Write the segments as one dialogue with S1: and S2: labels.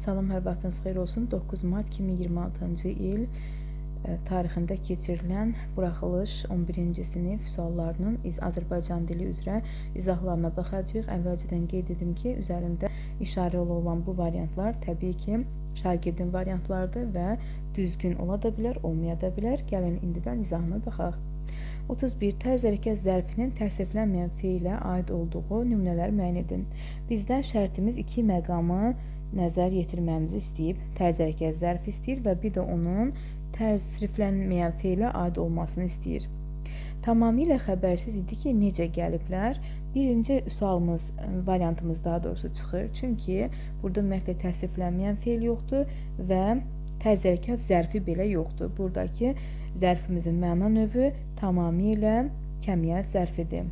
S1: Salam, hər vaxtınız xeyir olsun. 9 mart 2026-cı il tarixində keçirilən buraxılış 11-ci sinif suallarının Azərbaycan dili üzrə izahlarına baxacağıq. Əvvəlcədən qeyd edim ki, üzərində işarəli olan bu variantlar təbii ki, şagirdin variantlarıdır və düzgün ola da bilər, olmaya da bilər. Gəlin indidən izahına baxaq. 31. Tərz hərəkət zərfinin təsriflənməyən feilə aid olduğu nümunələri müəyyən edin. Bizdən şərtimiz iki məqamı nəzər yetirməmizi istəyib. Tərz hərəkət zərfi istəyir və bir də onun təsriflənməyən feilə aid olmasını istəyir. Tamamilə xəbərsiz idi ki, necə gəliblər. Birinci sualımız, variantımız daha doğrusu çıxır. Çünki burada ümumiyyətlə təsriflənməyən feil yoxdur və tərz hərəkət zərfi belə yoxdur. Buradakı zərfimizin məna növü tamamilə kəmiyyət zərfidir.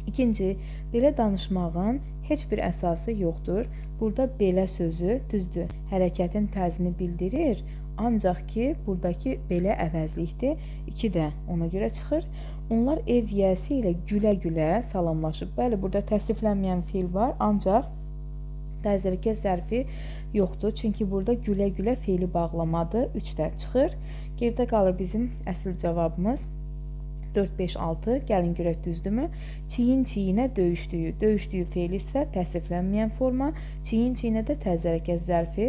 S1: İkinci, belə danışmağın heç bir əsası yoxdur. Burada belə sözü düzdür, hərəkətin tərzini bildirir, ancaq ki, buradakı belə əvəzlikdir. 2 də ona görə çıxır. Onlar ev yiyəsi ilə gülə-gülə salamlaşıb. Bəli, burada təsriflənməyən feil var, ancaq tərz hərəkət zərfi yoxdur. Çünki burada gülə-gülə feili bağlamadır. 3 də çıxır. Geridə qalır bizim əsl cavabımız. 4, 5, 6. Gəlin görək düzdürmü? Çiyin-çiyinə döyüşdüyü. Döyüşdüyü feili sifət, təsriflənməyən forma. Çiyin-çiyinə də tərz hərəkət zərfi.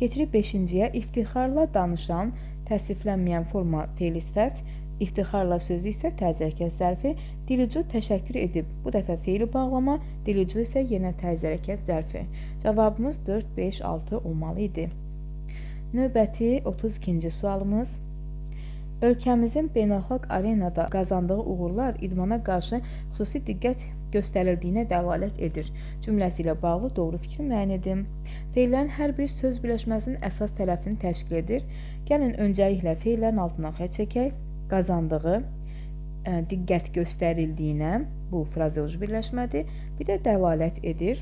S1: Keçirik 5-ciyə. İftixarla danışan, təsriflənməyən forma feili sifət. İftixarla sözü isə tərz hərəkət zərfi. Dilicu təşəkkür edib. Bu dəfə feili bağlama. Dilicu isə yenə tərz hərəkət zərfi. Cavabımız 4, 5, 6 olmalı idi. Növbəti 32-ci sualımız. Ölkəmizin beynəlxalq arenada qazandığı uğurlar idmana qarşı xüsusi diqqət göstərildiyinə dəlalət edir. Cümləsi ilə bağlı doğru fikri müəyyən edin. Feillərin hər bir söz birləşməsinin əsas tərəfini təşkil edir. Gəlin öncəliklə feillərin altına xətt çəkək. Qazandığı diqqət göstərildiyinə, bu frazeoloji birləşmədir. Bir də dəlalət edir.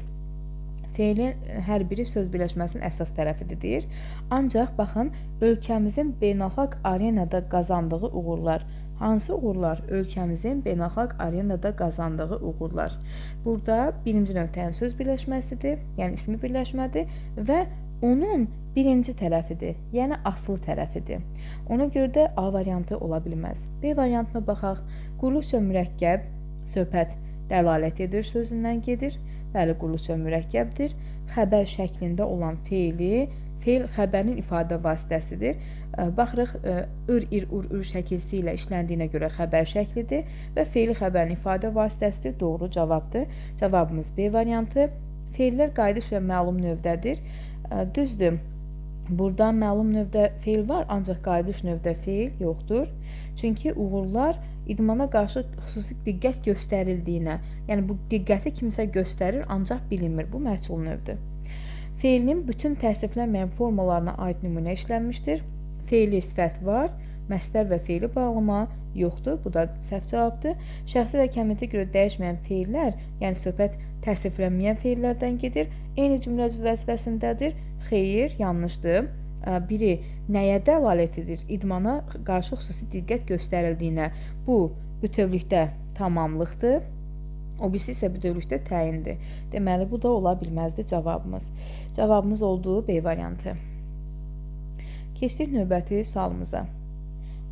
S1: Feilin hər biri söz birləşməsinin əsas tərəfidir deyir. Ancaq baxın, ölkəmizin beynəlxalq arenada qazandığı uğurlar. Hansı uğurlar? Ölkəmizin beynəlxalq arenada qazandığı uğurlar. Burada birinci nöqtənin söz birləşməsidir, yəni ismi birləşmədir və onun birinci tərəfidir, yəni aslı tərəfidir. Ona görə də A variantı ola bilməz. B variantına baxaq. Quruluqca mürəkkəb, söhbət dəlalət edir sözündən gedir. Bəli, quruluqca mürəkkəbdir. Xəbər şəklində olan feil xəbərin ifadə vasitəsidir. Baxırıq, ır, ur şəkilsi ilə işləndiyinə görə xəbər şəklidir və feil xəbərin ifadə vasitəsidir. Doğru cavabdır. Cavabımız B variantı. Feillər qayıdış və məlum növdədir. Düzdür, burada məlum növdə feil var, ancaq qayıdış növdə feil yoxdur. Çünki uğurlar idmana qarşı xüsusi diqqət göstərildiyinə, yəni bu diqqəti kimsə göstərir, ancaq bilinmir. Bu məchul növdür. Feilin bütün təsriflənməyən formalarına aid nümunə işlənmişdir. Feili sifət var, məsdər və feili bağlama yoxdur. Bu da səhv cavabdır. Şəxsi və kəmiyyətə görə dəyişməyən feillər, yəni söhbət təsriflənməyən feillərdən gedir. Eyni cümlə vəzifəsindədir. Xeyr, yanlışdır. Biri nəyə dəlalət edir? İdmana qarşı xüsusi diqqət göstərildiyinə. Bu, bütövlükdə tamamlıqdır. O birisi isə bütövlükdə təyindir. Deməli, bu da ola bilməzdi cavabımız. Cavabımız olduğu B variantı. Keçdik növbəti sualımıza.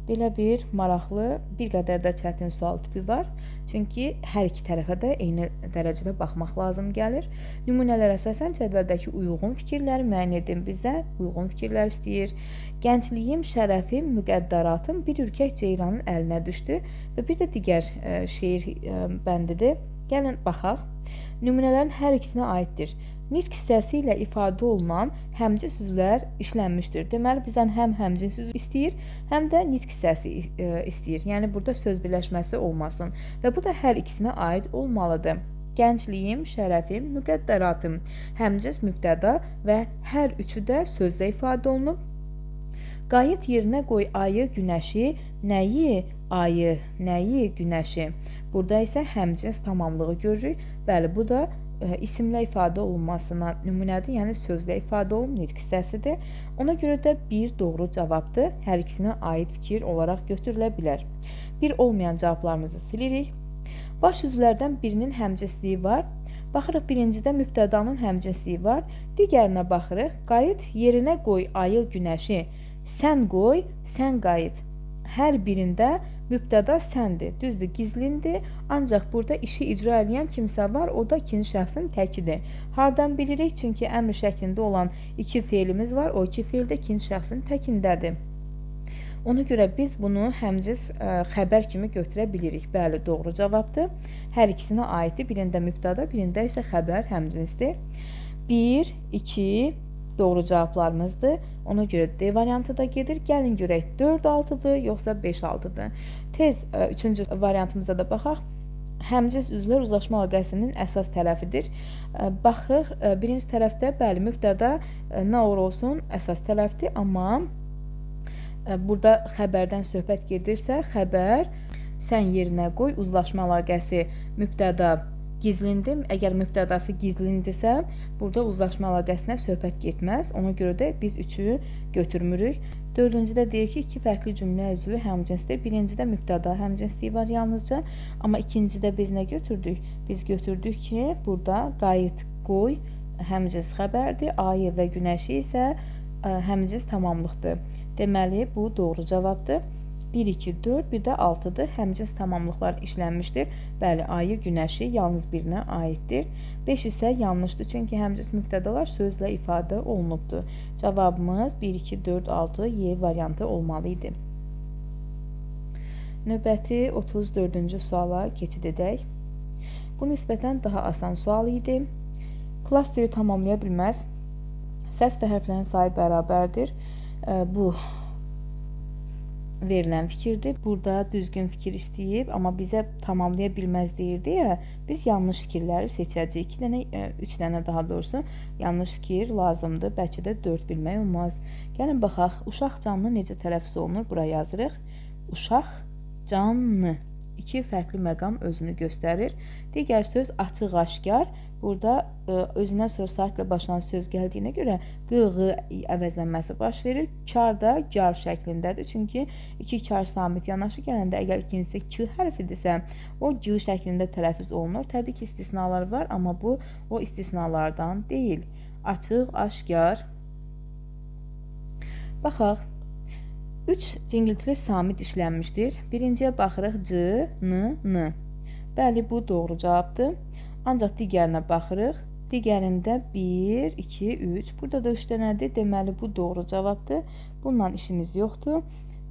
S1: Belə bir maraqlı, bir qədər də çətin sual tipi var. Çünki hər iki tərəfə də eyni dərəcədə baxmaq lazım gəlir. Nümunələr əsasən cədvəldəki uyğun fikirləri müəyyən edin. Bizdə uyğun fikirlər istəyir. Gəncliyim, şərəfim, müqəddəratım bir ürkək ceyranın əlinə düşdü və bir də digər şeir bəndidir. Gəlin baxaq. Nümunələrin hər ikisinə aiddir. Nitq hissəsi ilə ifadə olunan həmcins sözlər işlənmişdir. Deməli, bizdən həm həmcins söz istəyir, həm də nitq hissəsi istəyir. Yəni, burada söz birləşməsi olmasın. Və bu da hər ikisinə aid olmalıdır. Gəncliyim, şərəfim, müqəddəratım, həmcins mübtəda və hər üçü də sözlə ifadə olunub. Qayıt yerinə qoy ayı, günəşi, nəyi ayı, nəyi günəşi. Burada isə həmcins tamamlığı görürük. Bəli, bu da isimlə ifadə olunmasına nümunədir, yəni sözlə ifadə olunub, nitq hissəsidir. Ona görə də bir doğru cavabdır. Hər ikisinə aid fikir olaraq götürülə bilər. Bir olmayan cavablarımızı silirik. Baş üzvlərdən birinin həmcinsliyi var. Baxırıq birincidə mübtədanın həmcinsliyi var. Digərinə baxırıq. Qayıt, yerinə qoy ayı, günəşi. Sən qoy, sən qayıt. Hər birində mübtəda səndir. Düzdür, gizlindir. Ancaq burada işi icra edən kimsə var, o da ikinci şəxsin təkidir. Hardan bilirik? Çünki əmr şəklində olan iki feilimiz var. O iki feil də ikinci şəxsin təkindədir. Ona görə biz bunu həmciz xəbər kimi götürə bilirik. Bəli, doğru cavabdır. Hər ikisinə aiddir. Birində mübtəda, birində isə xəbər həmcinsdir. 1, 2 doğru cavablarımızdır. Ona görə D variantı da gedir. Gəlin görək 4-6-dır, yoxsa 5-6-dır. Tez üçüncü variantımıza da baxaq. Həmciz üzvlər uzlaşma əlaqəsinin əsas tərəfidir. Baxırıq, birinci tərəfdə bəli, mübtəda nə olur olsun əsas tərəfdir, amma burada xəbərdən söhbət gedirsə, xəbər sən yerinə qoy, uzlaşma əlaqəsi mübtəda gizlindir. Əgər mübtədası gizlindirsə, burada uzlaşma əlaqəsinə söhbət getməz. Ona görə də biz 3-ü götürmürük. Dördüncüdə deyir ki, iki fərqli cümlə üzvü həmcinsdir. Birincidə mübtəda həmcinsliyi var yalnızca, amma ikincidə biz nə götürdük? Biz götürdük ki, burada qayıt, qoy həmcins xəbərdir, ayı və günəşi isə həmcins tamamlıqdır. Deməli, bu doğru cavabdır. 1, 2, 4, bir də 6-dır. Həmcins tamamlıqlar işlənmişdir. Bəli, ayı, günəşi yalnız birinə aiddir. 5 isə yanlışdır, çünki həmcins mübtədalar sözlə ifadə olunubdur. Cavabımız 1, 2, 4, 6, Y variantı olmalı idi. Növbəti 34-cü suala keçid edək. Bu nisbətən daha asan sual idi. Klasteri tamamlaya bilməz. Səs və hərflərin sayı bərabərdir. Bu verilən fikirdir. Burada düzgün fikir istəyib, amma bizə tamamlaya bilməz deyir deyə biz yanlış fikirləri seçəcəyik. 3 dənə daha doğrusu yanlış fikir lazımdır. Bəlkə də 4 bilmək olmaz. Gəlin baxaq, uşaq canlı necə tələffüz olunur? Bura yazırıq. Uşaq canlı. 2 fərqli məqam özünü göstərir. Digər söz açıq, aşkar. Burada özündən sonra saatlə başlanan söz gəldiyinə görə q-ğı əvəzlənməsi baş verir. Kar da car şəklindədir. Çünki 2 kar samit yanaşı gələndə əgər ikincisi k hərfidirsə, o c şəklində tələffüz olunur. Təbii ki, istisnalar var, amma bu o istisnalardan deyil. Açıq, aşkar. Baxaq. 3 cingiltili samit işlənmişdir. Birinciyə baxırıq c, n, n. Bəli, bu doğru cavabdır. Ancaq digərinə baxırıq. Digərində 1, 2, 3. Burada da 3 dənədir. Deməli, bu doğru cavabdır. Bununla işimiz yoxdur.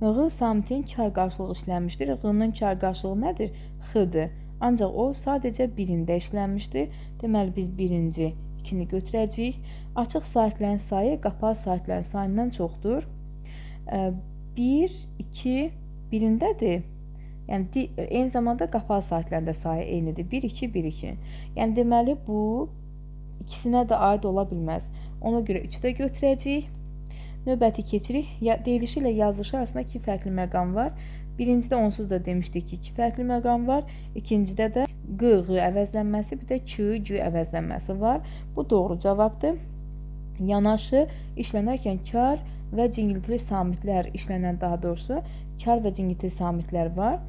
S1: Ğ samitin kar qarşılığı işlənmişdir. Ğ-nın kar qarşılığı nədir? X-dır. Ancaq o sadəcə birində işlənmişdir. Deməli, biz birinci, ikini götürəcəyik. Açıq saitlərin sayı qapalı saitlərin sayından çoxdur. 1, 2, birindədir. Yəni, eyni zamanda qapalı saitlərində sayı eynidir. 1, 2, 1, 2. Yəni, deməli, bu ikisinə də aid ola bilməz. Ona görə 3-ü də götürəcəyik. Növbəti keçirik. Deyilişi ilə yazılışı arasında 2 fərqli məqam var. Birincidə onsuz da demişdik ki, 2 fərqli məqam var. İkincidə də q-ğı əvəzlənməsi, bir də k-g əvəzlənməsi var. Bu doğru cavabdır. Yanaşı işlənərkən kar və cingiltili samitlər işlənən, daha doğrusu kar və cingiltili samitlər var.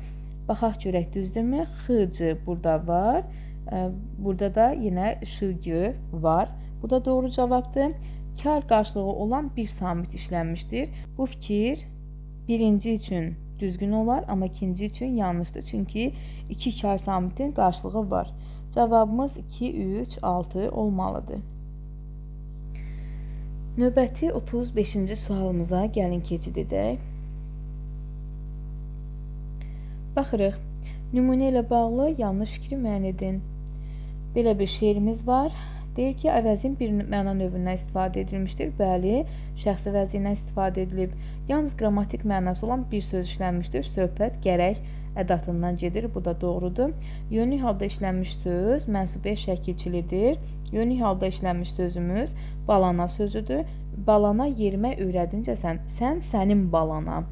S1: Baxaq görək, düzdürmü? X-c burada var. Burada da yenə ş-g var. Bu da doğru cavabdır. Kar qarşılığı olan bir samit işlənmişdir. Bu fikir birinci üçün düzgün olar, amma ikinci üçün yanlışdır. Çünki 2 kar samitin qarşılığı var. Cavabımız 2, 3, 6 olmalıdır. Növbəti 35-ci sualımıza gəlin keçid edək. Baxırıq. Nümunə ilə bağlı yanlış fikri müəyyən edin. Belə bir şeirimiz var. Deyir ki, əvəzin bir məna növündən istifadə edilmişdir. Bəli, şəxsi vəziyyədən istifadə edilib. Yalnız qrammatik mənası olan bir söz işlənmişdir. Söhbət gərək ədatından gedir. Bu da doğrudur. Yönlü halda işlənmiş söz mənsubiyyət şəkilçilidir. Yönlü halda işlənmiş sözümüz balana sözüdür. Balana yerimə öyrədincəsən, sən sənin balana.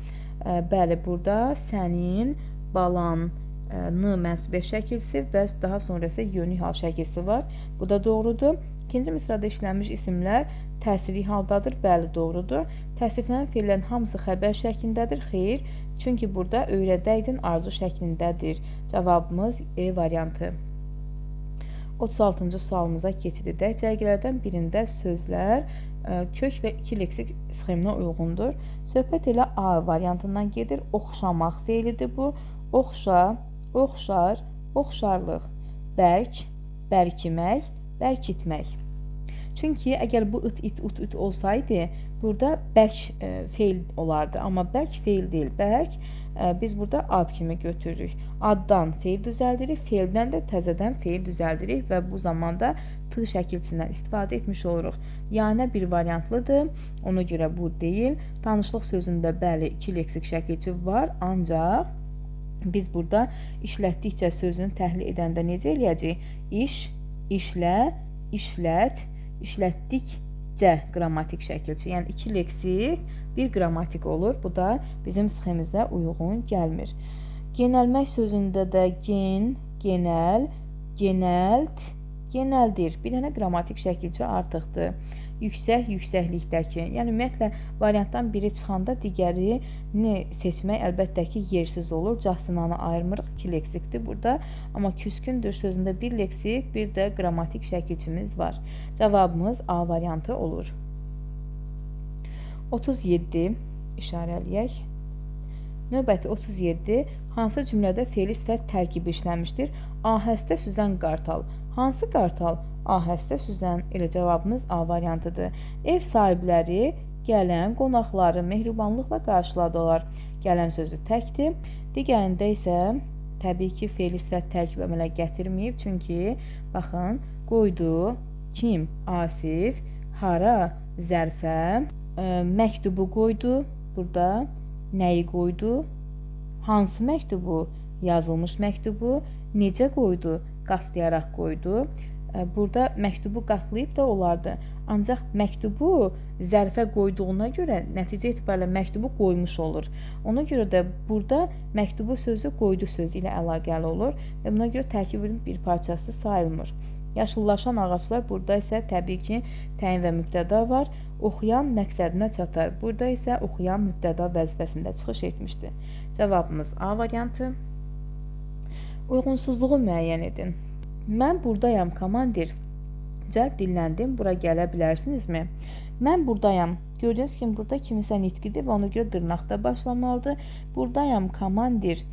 S1: Bəli, burada sənin balan mənsubiyyət şəkilsi və daha sonra isə yönlü hal şəkilsi var. Bu da doğrudur. İkinci misrada işlənmiş isimlər təsirli haldadır. Bəli, doğrudur. Təsriflənən feillərin hamısı xəbər şəklindədir. Xeyr, çünki burada öyrədəydin arzu şəklindədir. Cavabımız E variantı. 36-cı sualımıza keçid edək. Cərgələrdən birində sözlər kök və 2 leksik sxeminə uyğundur. Söhbət elə A variantından gedir. Oxşamaq feilidir bu. Oxşa, oxşar, oxşarlıq. Bərk, bərkimək, bərkitmək. Çünki əgər bu it, it, ut, üt olsaydı, burada bərk feil olardı. Amma bərk feil deyil. Bərk biz burada ad kimi götürürük. Addan feil düzəldirik, feildən də təzədən feil düzəldirik və bu zamanda t şəkilçisindən istifadə etmiş oluruq. Yəni bir variantlıdır, ona görə bu deyil. Tanışlıq sözündə bəli 2 leksik şəkilçi var, ancaq biz burada işlətdikcə sözünü təhlil edəndə necə eləyəcəyik? İş, işlə, işlət, işlətdikcə qrammatik şəkilçi. Yəni 2 leksik, bir qrammatik olur. Bu da bizim sxemimizə uyğun gəlmir. Genəlmək sözündə də gen, genəl, genəlt, genəldir. Bir dənə qrammatik şəkilçi artıqdır. Yüksək, yüksəklikdəki. Yəni ümumiyyətlə variantdan biri çıxanda digərini seçmək əlbəttə ki yersiz olur. Cəhsinanı ayırmırıq. 2 leksikdir burada. Amma küskündür sözündə bir leksik, bir də qrammatik şəkilçimiz var. Cavabımız A variantı olur. 37 işarələyək. Növbəti 37. Hansı cümlədə fe'li sifət tərkibi işlənmişdir? Ahəstə süzən qartal. Hansı qartal? Ahəstə süzən. Elə cavabımız A variantıdır. Ev sahibləri gələn qonaqları mehribanlıqla qarşıladılar. Gələn sözü təkdir. Digərində isə təbii ki fe'li sifət tərkib əmələ gətirməyib. Çünki baxın, qoydu, kim? Asif, hara? Zərfə, məktubu qoydu. Burada nəyi qoydu? Hansı məktubu? Yazılmış məktubu. Necə qoydu? Qatlayaraq qoydu. Burada məktubu qatlayıb da olardı. Ancaq məktubu zərfə qoyduğuna görə nəticə etibarilə məktubu qoymuş olur. Ona görə də burada məktubu sözü qoydu sözü ilə əlaqəli olur və buna görə tərkibinin bir parçası sayılmır. Yaşıllaşan ağaclar, burada isə təbii ki təyin və mübtəda var. Oxuyan məqsədinə çatar. Burada isə oxuyan mübtəda vəzifəsində çıxış etmişdir. Cavabımız A variantı. Uyğunsuzluğu müəyyən edin. Mən buradayam, komandir. Cəlb dilləndim, bura gələ bilərsinizmi? Mən buradayam. Gördüyünüz kimi burada kimisə nitqidir və ona görə dırnaqda başlamalıdır. Buradayam, komandir.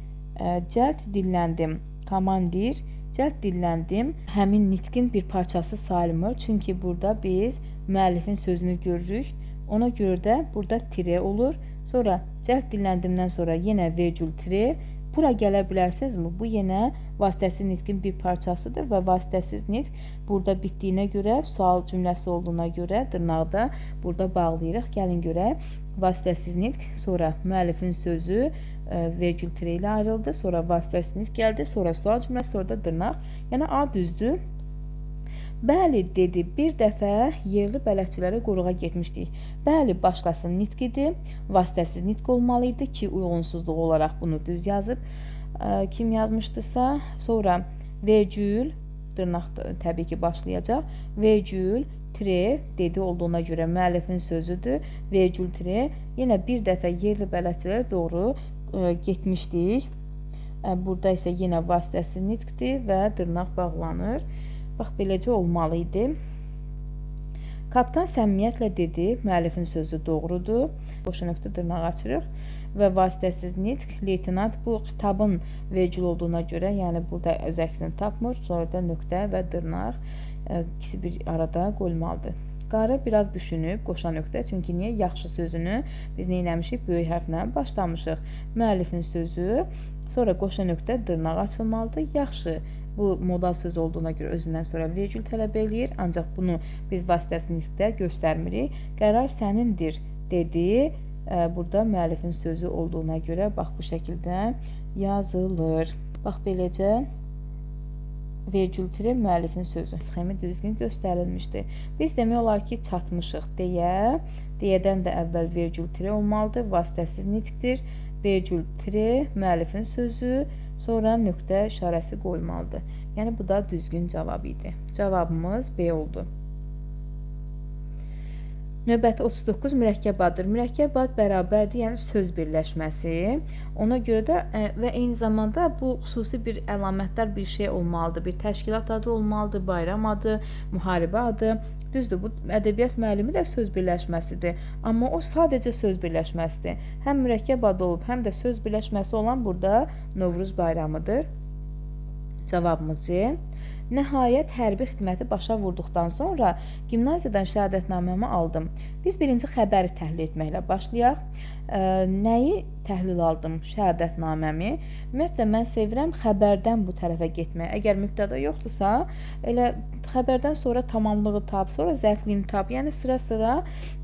S1: Cəlb dilləndim. Komandir, cəlb dilləndim. Həmin nitqin bir parçası sayılmır. Çünki burada biz müəllifin sözünü görürük. Ona görə də burada tire olur. Sonra cəlb dilləndimdən sonra yenə vergül tire. Bura gələ bilərsinizmi? Bu yenə vasitəsiz nitqin bir parçasıdır və vasitəsiz nitq burada bitdiyinə görə, sual cümləsi olduğuna görə dırnaqda burada bağlayırıq. Gəlin görək. Vasitəsiz nitq, sonra müəllifin sözü vergül tire ilə ayrıldı. Sonra vasitəsiz nitq gəldi. Sonra sual cümləsi, sonra da dırnaq. Yəni A düzdür. Bəli, dedi, bir dəfə yerli bələdçilərə qoruğa getmişdik. Bəli, başqasının nitqidir. Vasitəsiz nitq olmalı idi ki, uyğunsuzluq olaraq bunu düz yazıb. Kim yazmışdısa, sonra vergül, dırnaq təbii ki başlayacaq. Vergül, tire, dedi olduğuna görə müəllifin sözüdür. Vergül, tire, yenə bir dəfə yerli bələdçilərə doğru getmişdik. Burada isə yenə vasitəsiz nitqdir və dırnaq bağlanır. Bax, beləcə olmalı idi. Kapitan səmimiyyətlə dedi, müəllifin sözü doğrudur. Boşa nöqtə dırnaq açırıq və vasitəsiz nitq, leytenant bu xitabın vergül olduğuna görə, yəni burada öz əksini tapmır, sonra da nöqtə və dırnaq ikisi bir arada qoyulmalıdır. Qarı biraz düşünüb, qoşa nöqtə, çünki niyə? Yaxşı sözünü biz neyləmişik? Böyük hərflə başlamışıq. Müəllifin sözü, sonra qoşa nöqtə, dırnaq açılmalıdır. Yaxşı. Bu modal söz olduğuna görə özündən sonra vergül tələb eləyir, ancaq bunu biz vasitəsiz nitqdə göstərmirik. Qərar sənindir, dedi. Burada müəllifin sözü olduğuna görə bax bu şəkildə yazılır. Bax beləcə vergül tire müəllifin sözü. Sxemi düzgün göstərilmişdir. Biz demək olar ki çatmışıq deyə. Deyədən də əvvəl vergül tire olmalıdır. Vasitəsiz nitqdir. Vergül tire müəllifin sözü. Sonra nöqtə işarəsi qoyulmalıdır. Yəni, bu da düzgün cavab idi. Cavabımız B oldu. Növbəti 39 mürəkkəb addır. Mürəkkəb ad bərabərdir, yəni söz birləşməsi. Ona görə də və eyni zamanda bu xüsusi bir əlamətdar bir şey olmalıdır. Bir təşkilat adı olmalıdır, bayram adı, müharibə adı. Düzdür, bu ədəbiyyat müəllimi də söz birləşməsidir. Amma o sadəcə söz birləşməsidir. Həm mürəkkəb adı olub, həm də söz birləşməsi olan burada Novruz bayramıdır. Cavabımız C. Nəhayət hərbi xidməti başa vurduqdan sonra gimnaziyadan şəhadətnaməmi aldım. Biz birinci xəbəri təhlil etməklə başlayaq. Nəyi təhlil aldım? Şəhadətnaməmi. Ümumiyyətlə, mən sevirəm xəbərdən bu tərəfə getmək. Əgər mübtəda yoxdursa, elə xəbərdən sonra tamamlığı tap, sonra zərfliyini tap. Yəni, sıra-sıra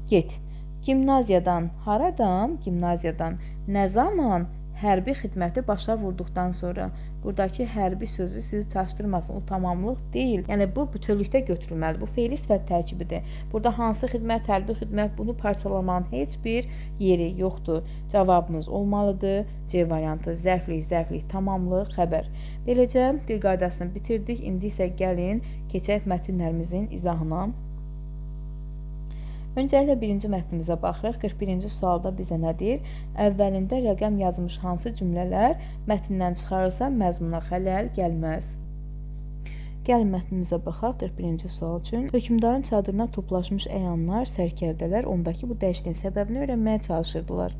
S1: get. Gimnaziyadan haradan? Gimnaziyadan nə zaman? Hərbi xidməti başa vurduqdan sonra. Buradakı hərbi sözü sizi çaşdırmasın, o tamamlıq deyil. Yəni, bu bütövlükdə götürülməli. Bu fe'li sifət tərkibidir. Burada hansı xidmət, hərbi xidmət, bunu parçalamanın heç bir yeri yoxdur. Cavabımız olmalıdır. C variantı zərflik, tamamlıq, xəbər. Beləcə, dil qaydasını bitirdik. İndi isə gəlin, keçək mətnlərimizin izahına. Öncəliklə birinci mətnimizə baxırıq. 41-ci sualda bizə nə deyir? Əvvəlində rəqəm yazmış hansı cümlələr mətndən çıxarılsa məzmuna xələl gəlməz. Gəlin mətnimizə baxaq 41-ci sual üçün. Hökmdarın çadırına toplaşmış əyanlar, sərkərdələr ondakı bu dəyişikliyin səbəbini öyrənməyə çalışırdılar.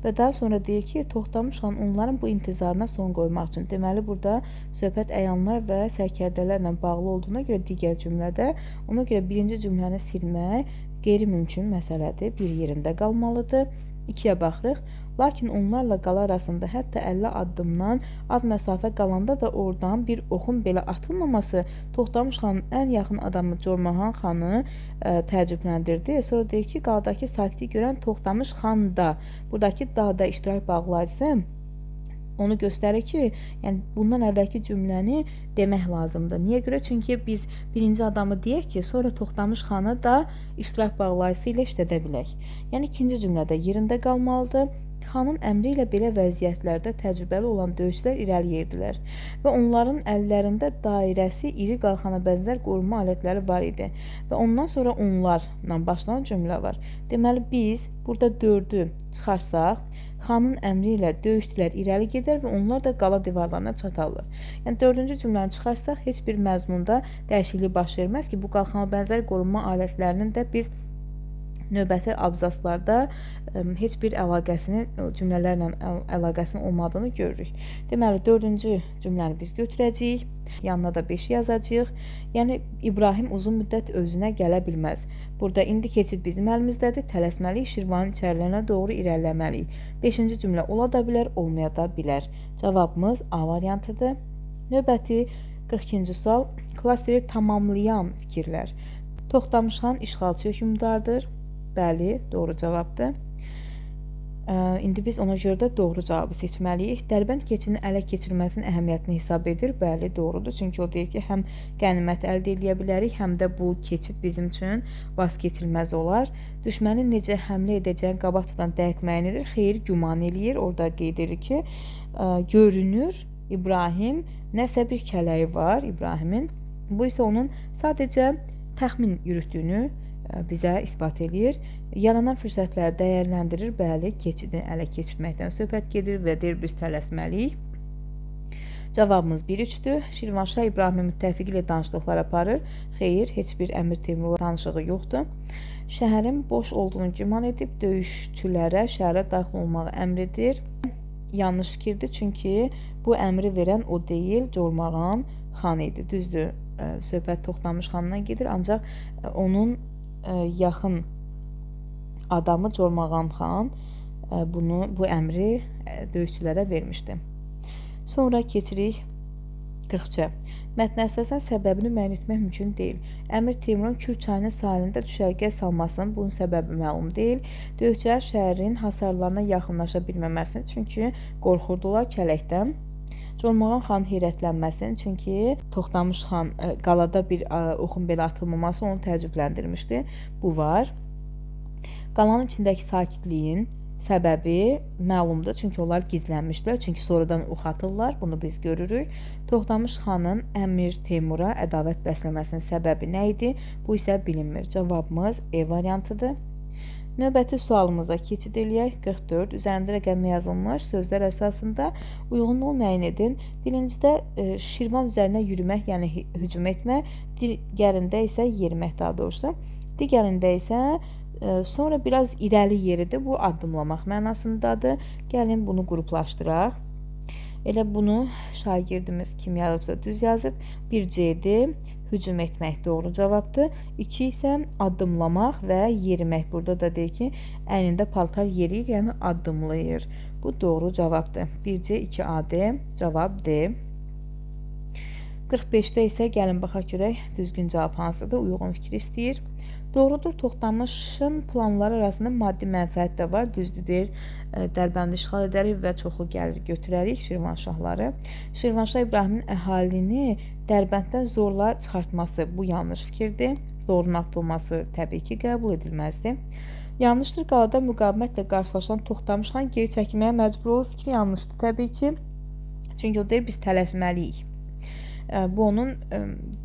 S1: Və daha sonra deyir ki, Toxtamış xan onların bu intizarına son qoymaq üçün. Deməli, burada söhbət əyanlar və sərkərdələrlə bağlı olduğuna görə digər cümlədə, ona görə birinci cümləni silmək qeyri-mümkün məsələdir, bir yerində qalmalıdır. 2-yə baxırıq. Lakin onlarla qala arasında hətta 50 addımdan az məsafə qalanda da oradan bir oxun belə atılmaması Toxtamış xanın ən yaxın adamı Cormahan xanı təəccübləndirdi. Sonra deyir ki, qaladakı sakiti görən Toxtamış xan da, buradakı dada iştirak bağlayıcısı onu göstərir ki, yəni bundan əvvəlki cümləni demək lazımdır. Niyə görə? Çünki biz birinci adamı deyək ki, sonra Toxtamış xanı da iştirak bağlayıcısı ilə işlədə bilək. Yəni ikinci cümlədə yerində qalmalıdır. Xanın əmri ilə belə vəziyyətlərdə təcrübəli olan döyüşçülər irəliləyirdilər və onların əllərində dairəsi iri qalxana bənzər qorunma alətləri var idi və ondan sonra onlarla başlayan cümlə var. Deməli, biz burada 4-ü çıxarsaq, xanın əmri ilə döyüşçülər irəli gedər və onlar da qala divarlarına çatarlar. Yəni, 4-cü cümləni çıxarsaq, heç bir məzmunda dəyişiklik baş verməz ki, bu qalxana bənzər qorunma alətlərinin də biz növbəti abzaslarda heç bir cümlələrlə əlaqəsinin olmadığını görürük. Deməli, 4-cü cümləni biz götürəcəyik, yanına da 5 yazacağıq. Yəni, İbrahim uzun müddət özünə gələ bilməz. Burada indi keçid bizim əlimizdədir, tələsməliyik, Şirvanın içərilərinə doğru irəliləməliyik. 5-ci cümlə ola da bilər, olmaya da bilər. Cavabımız A variantıdır. Növbəti 42-ci sual, klasteri tamamlayan fikirlər. Toxtamış xan işğalçı hökmdardır. Bəli, doğru cavabdır. İndi biz ona görə də doğru cavabı seçməliyik. Dərbənd keçinin ələ keçirilməsinin əhəmiyyətini hesab edir. Bəli, doğrudur. Çünki o deyir ki, həm qənimət əldə edə bilərik, həm də bu keçid bizim üçün vazkeçilməz olar. Düşmənin necə həmlə edəcəyini qabaqcadan dəqiq edir. Xeyr, güman eləyir. Orada qeyd edir ki, görünür İbrahim nəsə bir kələyi var İbrahimin. Bu isə onun sadəcə təxmin yürütdüyünü bizə isbat edir. Yaranan fürsətləri dəyərləndirir. Bəli, keçidi ələ keçirməkdən söhbət gedir və deyir biz tələsməliyik. Cavabımız 1-3-dür. Şirvanşah İbrahimin müttəfiqi ilə danışıqlar aparır. Xeyr, heç bir Əmir Teymurla danışığı yoxdur. Şəhərin boş olduğunu güman edib döyüşçülərə şəhərə daxil olmağı əmr edir. Yanlış fikirdir, çünki bu əmri verən o deyil, Cormağan xan idi. Düzdür, söhbət Toxtamış xandan gedir, ancaq onun yaxın adamı Cormağan xan bu əmri döyüşçülərə vermişdi. Sonra keçirik 40-ca. Mətnə əsasən səbəbini müəyyən etmək mümkün deyil. Əmir Teymurun Kür çayının sahilində düşərgə salmasının bunun səbəbi məlum deyil. Döyüşçülər şəhərin hasarlarına yaxınlaşa bilməməsini, çünki qorxurdular kələkdən. Cormağan xan heyrətlənməsin, çünki Toxtamış xan qalada bir oxun belə atılmaması onu təəccübləndirmişdi. Bu var. Qalanın içindəki sakitliyin səbəbi məlumdur, çünki onlar gizlənmişdilər, çünki sonradan ox atırlar, bunu biz görürük. Toxtamış xanın Əmir Teymura ədavət bəsləməsinin səbəbi nə idi? Bu isə bilinmir. Cavabımız E variantıdır. Növbəti sualımıza keçid eləyək. 44. Üzərində rəqəmlə yazılmış sözlər əsasında uyğunluğu müəyyən edin. Birincidə Şirvan üzərinə yürümək, yəni hücum etmək, digərində isə yerimək daha doğrusu. Digərində isə sonra biraz irəli yeridir. Bu addımlamaq mənasındadır. Gəlin bunu qruplaşdıraq. Elə bunu şagirdimiz kim yazıbsa düz yazıb. 1C-dir. Hücum etmək doğru cavabdır. 2 isə addımlamaq və yerimək. Burada da deyir ki, əynində paltar yeriyir, yəni addımlayır. Bu doğru cavabdır. 1C, 2A-dir. Cavab D. 45-də isə gəlin baxaq görək düzgün cavab hansıdır? Uyğun fikir istəyir. Doğrudur, Toxtamışın planları arasında maddi mənfəət də var. Düzdür, Dərbəndi işğal edərik və çoxlu gəlir götürərik Şirvanşahları. Şirvanşah İbrahimin əhalini Dərbənddən zorla çıxartması bu yanlış fikirdir. Doğrunun atılması təbii ki, qəbul edilməzdir. Yanlışdır, qalada müqavimətlə qarşılaşan Toxtamış xan geri çəkilməyə məcbur olur. Fikri yanlışdır təbii ki. Çünki o deyir, biz tələsməliyik. Bu onun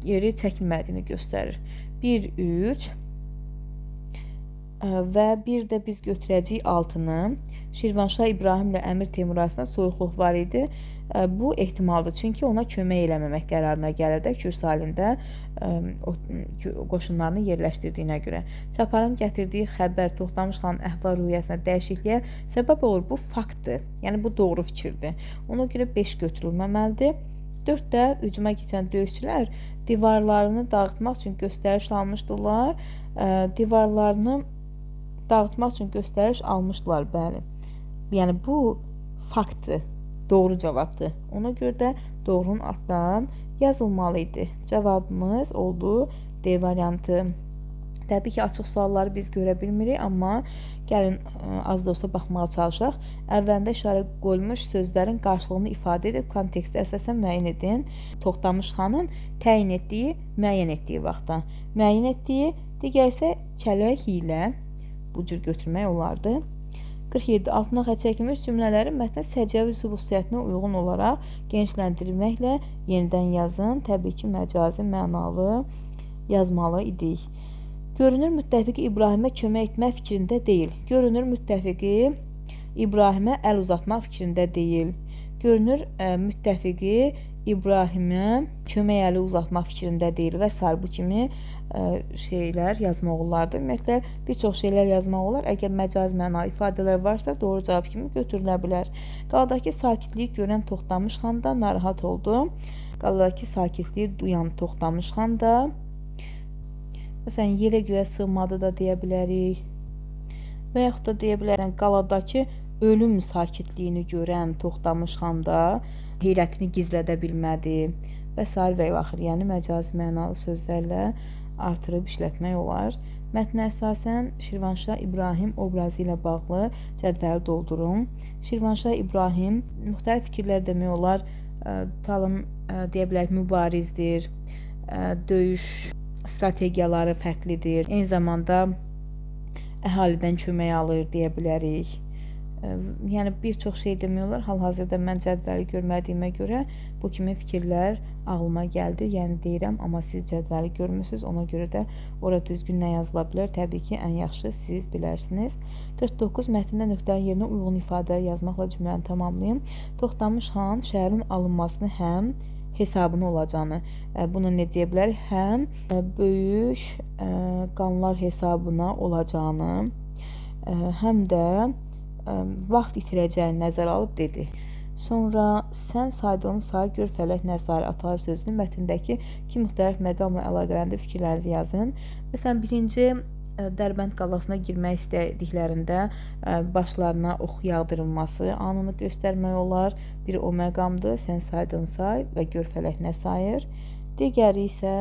S1: geri çəkilmədiyini göstərir. 1, 3 və bir də biz götürəcəyik 6-nı. Şirvanşah İbrahimlə Əmir Teymur arasında soyuqluq var idi. Bu ehtimaldır, çünki ona kömək eləməmək qərarına gəlir də Kürs halində qoşunlarını yerləşdirdiyinə görə. Çaparın gətirdiyi xəbər Toxtamış xanın əhval-ruhiyyəsində dəyişikliyə səbəb olur. Bu faktdır, yəni bu doğru fikirdir. Ona görə 5 götürülməməlidir. 4-də hücuma keçən döyüşçülər divarlarını dağıtmaq üçün göstəriş almışdılar. Divarlarını dağıtmaq üçün göstəriş almışdılar, bəli. Yəni bu faktdır, doğru cavabdır. Ona görə də doğrunun altdan yazılmalı idi. Cavabımız oldu D variantı. Təbii ki, açıq sualları biz görə bilmirik, amma gəlin az da olsa baxmağa çalışaq. Əvvəlində işarə qoyulmuş sözlərin qarşılığını ifadə edib kontekstə əsasən müəyyən edin. Toxtamış xanın təyin etdiyi, müəyyən etdiyi vaxtda. Müəyyən etdiyi, digər isə kələ, hiylə. Bu cür götürmək olardı. 47. Altına xətt çəkilmiş cümlələri mətnin səciyyəvi xüsusiyyətinə uyğun olaraq genişləndirməklə yenidən yazın. Təbii ki, məcazi, mənalı yazmalı idik. Görünür, müttəfiqi İbrahimə kömək etmək fikrində deyil. Görünür, müttəfiqi İbrahimə əl uzatmaq fikrində deyil. Görünür, müttəfiqi İbrahimə kömək əli uzatmaq fikrində deyil və s. bu kimi şeylər yazmaq olardı. Ümumiyyətlə, bir çox şeylər yazmaq olar. Əgər məcazi mənalı ifadələr varsa, doğru cavab kimi götürülə bilər. Qaladakı sakitliyi görən Toxtamış xan da narahat oldu. Qaladakı sakitliyi duyan Toxtamış xan da məsələn, yerə göyə sığmadı da deyə bilərik. Və yaxud da deyə bilərik, qaladakı ölüm sakitliyini görən Toxtamış xan da heyrətini gizlədə bilmədi və s. və axır. Yəni, məcazi mənalı sözlərlə artırıb işlətmək olar. Mətnə əsasən Şirvanşah İbrahim obrazı ilə bağlı cədvəli doldurun. Şirvanşah İbrahim müxtəlif fikirlər demək olar. Tutalım, deyə bilərik, mübarizdir, döyüş strategiyaları fərqlidir. Eyni zamanda əhalidən kömək alır deyə bilərik. Yəni, bir çox şey demək olar. Hal-hazırda mən cədvəli görmədiyimə görə bu kimi fikirlər ağlıma gəldi. Yəni, deyirəm, amma siz cədvəli görmürsünüz. Ona görə də ora düzgün nə yazıla bilər? Təbii ki, ən yaxşı siz bilərsiniz. 49. Mətndə nöqtənin yerinə uyğun ifadələr yazmaqla cümləni tamamlayın. Toxtamış xan şəhərin alınmasını həm hesabını olacağını, bunu ne deyə bilər? Həm böyük qanlar hesabına olacağını, həm də vaxt itirəcəyini nəzərə alıb dedi. Sonra sən saydığın say, gör fələk nəzarı atar sözünün mətndəki iki müxtəlif məqamla əlaqələndə fikirlərinizi yazın. Məsələn, birinci Dərbənd qalasına girmək istədiklərində başlarına ox yağdırılması anını göstərmək olar. Biri o məqamdır, sən saydığın say və gör fələk nə sayır. Digəri isə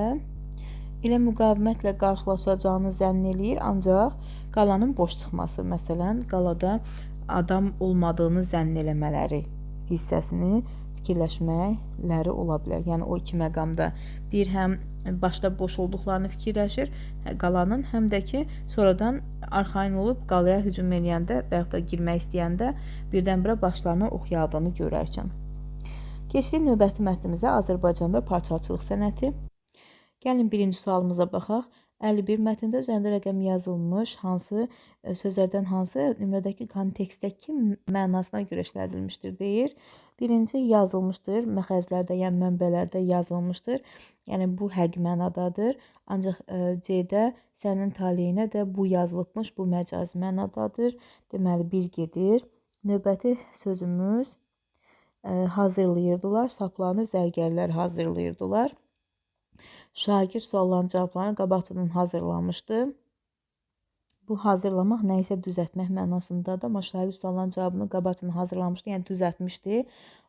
S1: elə müqavimətlə qarşılaşacağını zənn eləyir, ancaq qalanın boş çıxması, məsələn, qalada adam olmadığını zənn eləmələri hissəsini fikirləşmələri ola bilər. Yəni, o iki məqamda bir həm başda boş olduqlarını fikirləşir qalanın, həm də ki, sonradan arxayın olub qalaya hücum eləyəndə və yaxud da girmək istəyəndə birdən-birə başlarına ox yağdığını görərkən. Keçdik növbəti mətnimizə, Azərbaycanda parçaçılıq sənəti. Gəlin birinci sualımıza baxaq. 51. Mətndə üzərində rəqəm yazılmış hansı sözlərdən hansı nömrədəki kontekstdəki mənasına görə işlədilmişdir deyir. Birinci yazılmışdır, məxəzlərdə, yəni mənbələrdə yazılmışdır. Yəni bu həqiqi mənadadır. Ancaq C-də sənin taleyinə də bu yazılıbmış, bu məcazi mənadadır. Deməli 1 gedir. Növbəti sözümüz hazırlayırdılar, saplarını zərgərlər hazırlayırdılar. Şagird sualların cavablarını qabaqcadan hazırlamışdı. Bu hazırlamaq nə isə düzəltmək mənasındadır. Amma şagird sualların cavabını qabaqcadan hazırlamışdı, yəni düzəltmişdi,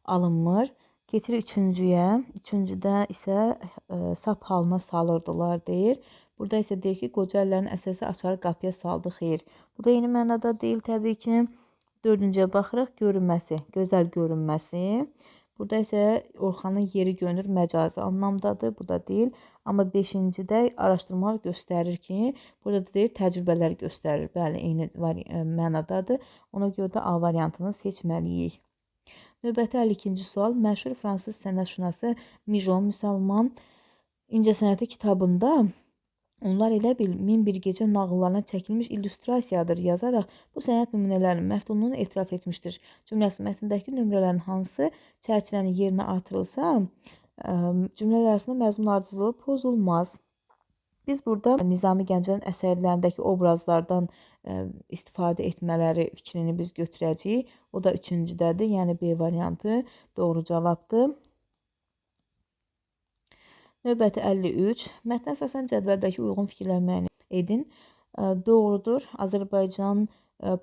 S1: alınmır. Keçirik üçüncüyə. Üçüncüdə isə sap halına salırdılar deyir. Burada isə deyir ki, qoca əllərin əsası açarı qapıya saldı, xeyr. Bu da eyni mənada deyil təbii ki. Dördüncüyə baxırıq, görünməsi, gözəl görünməsi. Burada isə Orxanın yeri görünür məcazi anlamdadır, bu da deyil. Amma 5-cidə araşdırmalar göstərir ki, burada da deyir təcrübələr göstərir. Bəli, eyni mənadadır. Ona görə də A variantını seçməliyik. Növbəti 52-ci sual. Məşhur fransız sənətşünası Mijon Müsəlman İncəsənəti kitabında onlar elə bil 1001 gecə nağıllarına çəkilmiş illüstrasiyadır yazaraq bu sənət nümunələrinin məftunluğunu etiraf etmişdir. Cümləsi mətndəki nömrələrin hansı çərçivənin yerinə artırılsa, cümlələr arasında məzmun ardıcılığı pozulmaz. Biz burada Nizami Gəncənin əsərlərindəki obrazlardan istifadə etmələri fikrini biz götürəcəyik. O da üçüncüdədir, yəni B variantı doğru cavabdır. Növbəti 53. Mətnə əsasən cədvəldəki uyğun fikirlər müəyyən edin. Doğrudur. Azərbaycan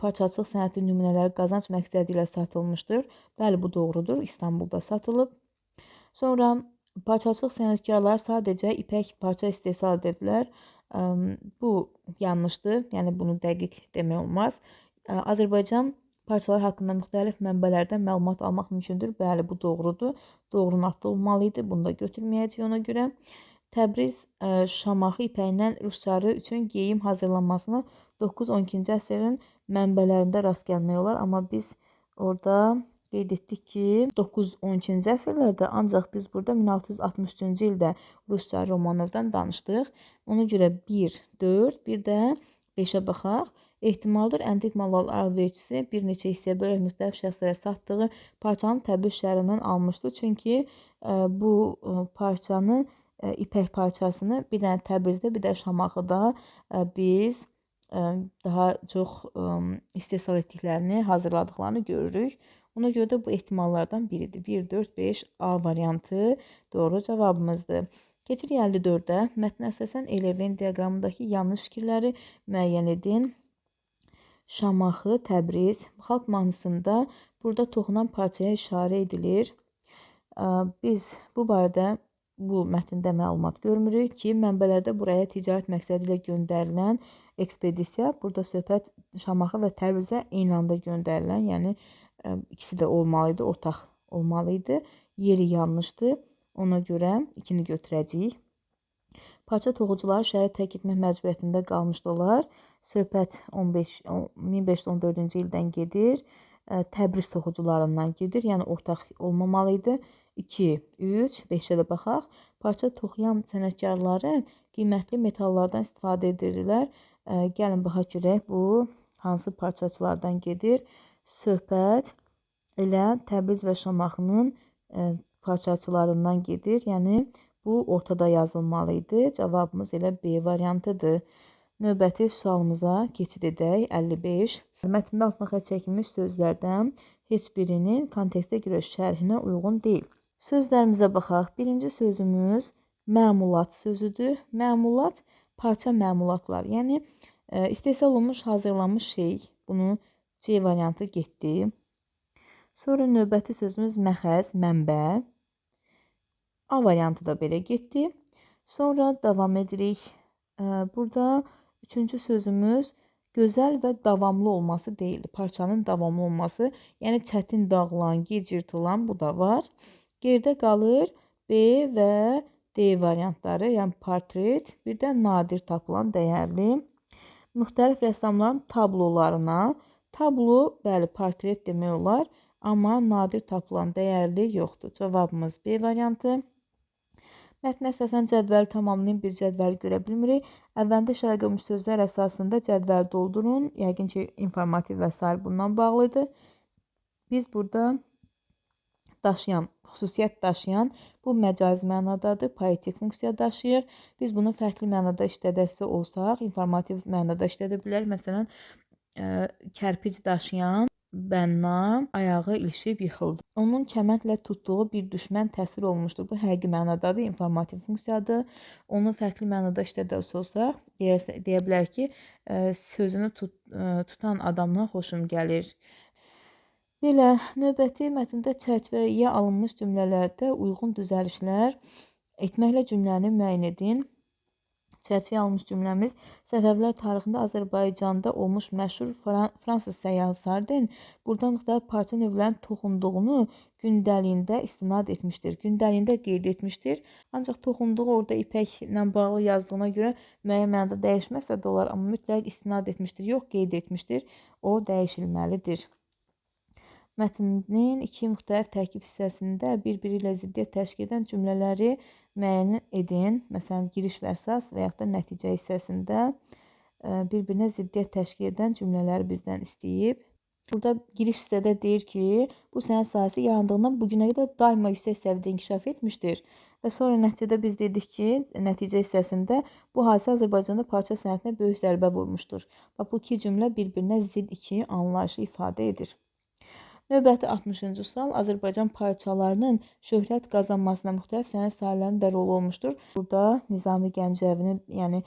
S1: parçaçılıq sənəti nümunələri qazanc məqsədi ilə satılmışdır. Bəli, bu doğrudur. İstanbulda satılıb. Sonra parçaçılıq sənətkarları sadəcə ipək parça istehsal edirdilər. Bu yanlışdır. Yəni bunu dəqiq demək olmaz. Azərbaycan parçalar haqqında müxtəlif mənbələrdən məlumat almaq mümkündür. Bəli, bu doğrudur. Doğrunun atlı olmalı idi. Bunu da götürməyəcək ona görə. Təbriz şamaxı ipəyindən rusçarı üçün geyim hazırlanmasına 9-12-ci əsrin mənbələrində rast gəlmək olar. Amma biz orada qeyd etdik ki, 9-12-ci əsrlərdə ancaq biz burada 1663-cü ildə rusçarı Romanovdan danışdıq. Ona görə 1, 4, bir də 5-ə baxaq. Ehtimaldır, əntiq mallar alverçisi bir neçə hissəyə bölərək müxtəlif şəxslərə satdığı parçanın Təbriz şəhərindən almışdı. Çünki bu parçanın ipək parçasını bir dənə Təbrizdə, bir də Şamaxıda biz daha çox istehsal etdiklərini, hazırladıqlarını görürük. Ona görə də bu ehtimallardan biridir. 1, 4, 5 A variantı doğru cavabımızdır. Keçirik 54-də. Mətnə əsasən Eylerveyn diaqramındakı yanlış fikirləri müəyyən edin. Şamaxı, Təbriz, xalq mahnısında burada toxunan parçaya işarə edilir. Biz bu barədə bu mətndə məlumat görmürük ki, mənbələrdə buraya ticarət məqsədi ilə göndərilən ekspedisiya, burada söhbət Şamaxı və Təbrizə eyni anda göndərilən, yəni ikisi də olmalı idi, ortaq olmalı idi. Yeri yanlışdır, ona görə 2-ni götürəcəyik. Parça toxucuları şəhəri tərk etmək məcburiyyətində qalmışdılar. Söhbət 1514-cü ildən gedir. Təbriz toxucularından gedir, yəni ortaq olmamalı idi. 2, 3, 5-ə də baxaq. Parça toxuyan sənətkarları qiymətli metallardan istifadə edirdilər. Gəlin baxaq görək, bu hansı parçaçılardan gedir. Söhbət elə Təbriz və Şamaxının parçaçılarından gedir. Yəni bu ortada yazılmalı idi. Cavabımız elə B variantıdır. Növbəti sualımıza keçid edək. 55. Mətndə altına xətt çəkilmiş sözlərdən heç birinin kontekstə görə şərhinə uyğun deyil. Sözlərimizə baxaq. Birinci sözümüz məmulat sözüdür. Məmulat, parça məmulatlar. Yəni istehsal olunmuş, hazırlanmış şey. Bunu C variantı getdi. Sonra növbəti sözümüz məxəz, mənbə. A variantı da belə getdi. Sonra davam edirik. Burada üçüncü sözümüz gözəl və davamlı olması deyil. Parçanın davamlı olması, yəni çətin dağılan, gec yırtılan bu da var. Geridə qalır B və D variantları, yəni portret, bir də nadir tapılan, dəyərli. Müxtəlif rəssamların tablolarına, tablo, bəli, portret demək olar, amma nadir tapılan, dəyərli yoxdur. Cavabımız B variantı. Mətnə əsasən cədvəli tamamlayın, biz cədvəli görə bilmirik. Əvvəldə işarə edilmiş sözlər əsasında cədvəli doldurun. Yəqin ki, informativ və s. bundan bağlıdır. Biz burada daşıyan, xüsusiyyət daşıyan bu məcazi mənadadır, poetik funksiya daşıyır. Biz bunu fərqli mənada işlədəsi olsaq, informativ mənada işlədə bilərik. Məsələn, kərpic daşıyan Bənna ayağı ilişib yıxıldı. Onun kəməndlə tutduğu bir düşmən təsvir olunmuşdur. Bu həqiqi mənadadır, informativ funksiyadır. Onu fərqli mənada işlədəsi olsaq, deyə bilərik ki, sözünü tutan adamdan xoşum gəlir. Belə, növbəti mətndə çərçivəyə alınmış cümlələrdə uyğun düzəlişlər etməklə cümləni müəyyən edin. Çərçivəyə alınmış cümləmiz Səfəvilər tarixində Azərbaycanda olmuş məşhur fransız səyyahı Sarden burada müxtəlif parça növlərin toxunduğunu gündəliyində istinad etmişdir. Gündəliyində qeyd etmişdir. Ancaq toxunduğu orada ipəklə bağlı yazdığına görə müəyyən mənada dəyişməsə də olar, amma mütləq istinad etmişdir. Yox, qeyd etmişdir. O dəyişilməlidir. Mətnin iki müxtəlif tərkib hissəsində bir-biri ilə ziddiyyət təşkil edən cümlələri müəyyən edin. Məsələn, giriş və əsas və yaxud da nəticə hissəsində bir-birinə ziddiyyət təşkil edən cümlələri bizdən istəyib. Burada giriş hissədə deyir ki, bu sənət sahəsi yarandığından bugünə qədər daima yüksək səviyyədə inkişaf etmişdir. Və sonra nəticədə biz dedik ki, nəticə hissəsində bu hadisə Azərbaycanda parça sənətinə böyük zərbə vurmuşdur. Bu iki cümlə bir-birinə zidd iki anlayışı ifadə edir. Növbəti 60-cı sual Azərbaycan parçalarının şöhrət qazanmasına müxtəlif sənət sahələrinin də rolu olmuşdur. Burada Nizami Gəncəvinin, yəni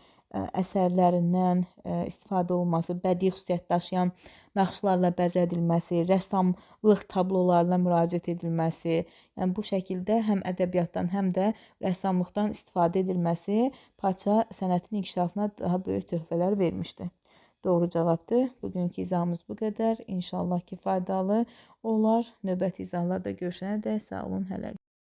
S1: əsərlərindən istifadə olunması, bədii xüsusiyyət daşıyan naxışlarla bəzədilməsi, rəssamlıq tablolarına müraciət edilməsi, yəni bu şəkildə həm ədəbiyyatdan, həm də rəssamlıqdan istifadə edilməsi parça sənətinin inkişafına daha böyük töhfələr vermişdir. Doğru cavabdır. Bugünkü izahımız bu qədər. İnşallah ki, faydalı olar. Növbəti izahlarda görüşənədək sağ olun, hələlik.